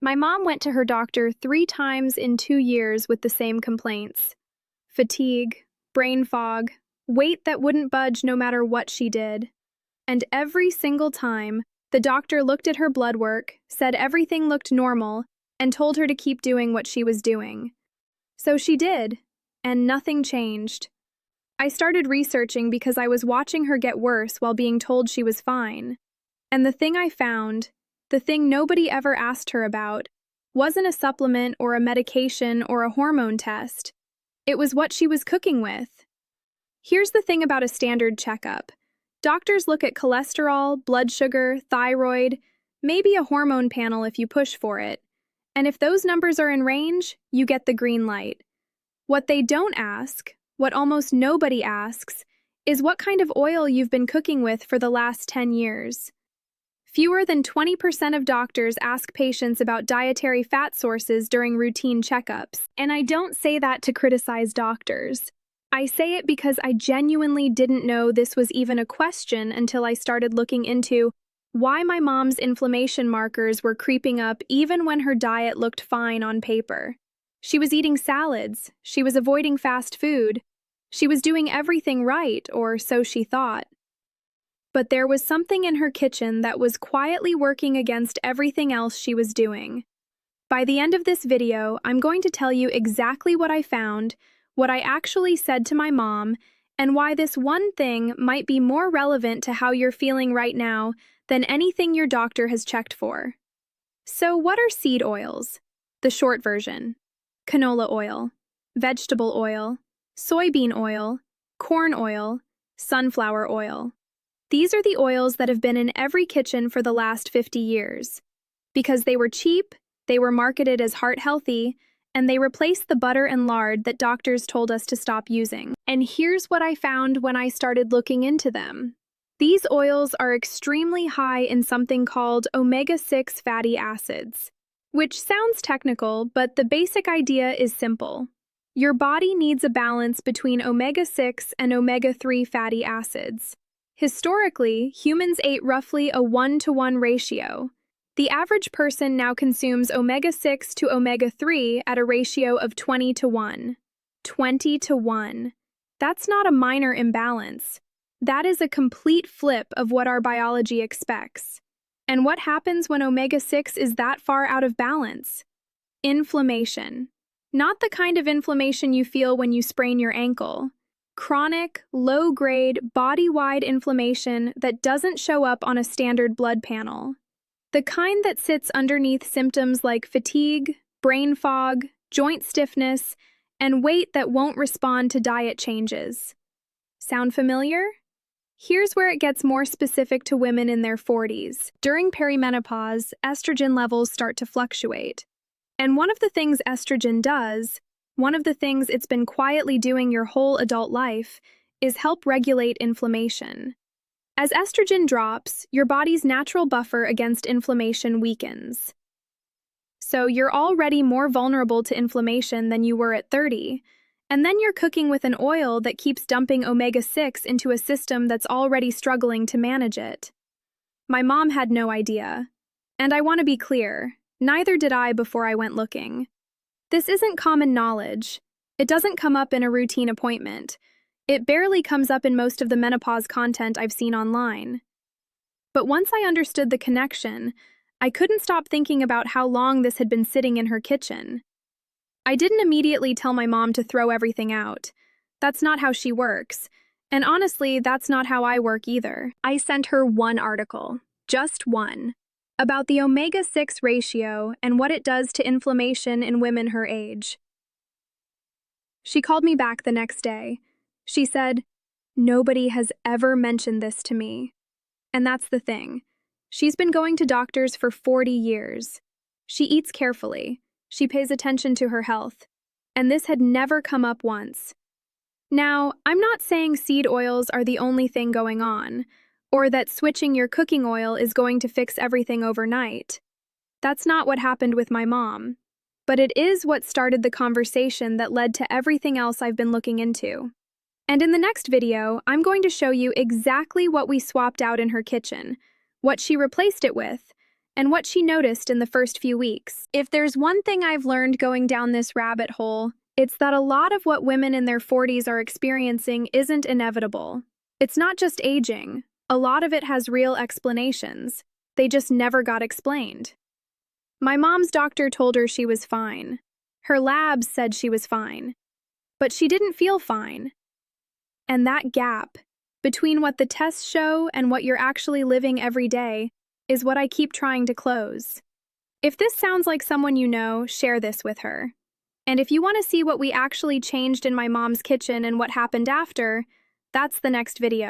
My mom went to her doctor 3 times in 2 years with the same complaints: fatigue, brain fog, weight that wouldn't budge no matter what she did. And every single time, the doctor looked at her blood work, said everything looked normal, and told her to keep doing what she was doing. So she did, and nothing changed. I started researching because I was watching her get worse while being told she was fine. And the thing I found, the thing nobody ever asked her about, wasn't a supplement or a medication or a hormone test. It was what she was cooking with. Here's the thing about a standard checkup. Doctors look at cholesterol, blood sugar, thyroid, maybe a hormone panel if you push for it. And if those numbers are in range, you get the green light. What they don't ask, what almost nobody asks, is what kind of oil you've been cooking with for the last 10 years. Fewer than 20% of doctors ask patients about dietary fat sources during routine checkups. And I don't say that to criticize doctors. I say it because I genuinely didn't know this was even a question until I started looking into why my mom's inflammation markers were creeping up even when her diet looked fine on paper. She was eating salads, she was avoiding fast food, she was doing everything right, or so she thought. But there was something in her kitchen that was quietly working against everything else she was doing. By the end of this video, I'm going to tell you exactly what I found, what I actually said to my mom, and why this one thing might be more relevant to how you're feeling right now than anything your doctor has checked for. So what are seed oils? The short version: canola oil, vegetable oil, soybean oil, corn oil, sunflower oil. These are the oils that have been in every kitchen for the last 50 years. Because they were cheap, they were marketed as heart-healthy, and they replaced the butter and lard that doctors told us to stop using. And here's what I found when I started looking into them. These oils are extremely high in something called omega-6 fatty acids, which sounds technical, but the basic idea is simple. Your body needs a balance between omega-6 and omega-3 fatty acids. Historically, humans ate roughly a 1-to-1 ratio. The average person now consumes omega-6 to omega-3 at a ratio of 20-to-1. 20-to-1. That's not a minor imbalance. That is a complete flip of what our biology expects. And what happens when omega-6 is that far out of balance? Inflammation. Not the kind of inflammation you feel when you sprain your ankle. Chronic, low-grade, body-wide inflammation that doesn't show up on a standard blood panel. The kind that sits underneath symptoms like fatigue, brain fog, joint stiffness, and weight that won't respond to diet changes. Sound familiar? Here's where it gets more specific to women in their 40s. During perimenopause, estrogen levels start to fluctuate. And one of the things estrogen does, one of the things it's been quietly doing your whole adult life, is help regulate inflammation. As estrogen drops, your body's natural buffer against inflammation weakens. So you're already more vulnerable to inflammation than you were at 30, and then you're cooking with an oil that keeps dumping omega-6 into a system that's already struggling to manage it. My mom had no idea. And I want to be clear, neither did I before I went looking. This isn't common knowledge. It doesn't come up in a routine appointment. It barely comes up in most of the menopause content I've seen online. But once I understood the connection, I couldn't stop thinking about how long this had been sitting in her kitchen. I didn't immediately tell my mom to throw everything out. That's not how she works. And honestly, that's not how I work either. I sent her one article, just one, about the omega-6 ratio and what it does to inflammation in women her age. She called me back the next day. She said, "Nobody has ever mentioned this to me." And that's the thing. She's been going to doctors for 40 years. She eats carefully. She pays attention to her health. And this had never come up once. Now, I'm not saying seed oils are the only thing going on, or that switching your cooking oil is going to fix everything overnight. That's not what happened with my mom. But it is what started the conversation that led to everything else I've been looking into. And in the next video, I'm going to show you exactly what we swapped out in her kitchen, what she replaced it with, and what she noticed in the first few weeks. If there's one thing I've learned going down this rabbit hole, it's that a lot of what women in their 40s are experiencing isn't inevitable. It's not just aging. A lot of it has real explanations. They just never got explained. My mom's doctor told her she was fine. Her labs said she was fine. But she didn't feel fine. And that gap between what the tests show and what you're actually living every day is what I keep trying to close. If this sounds like someone you know, share this with her. And if you want to see what we actually changed in my mom's kitchen and what happened after, that's the next video.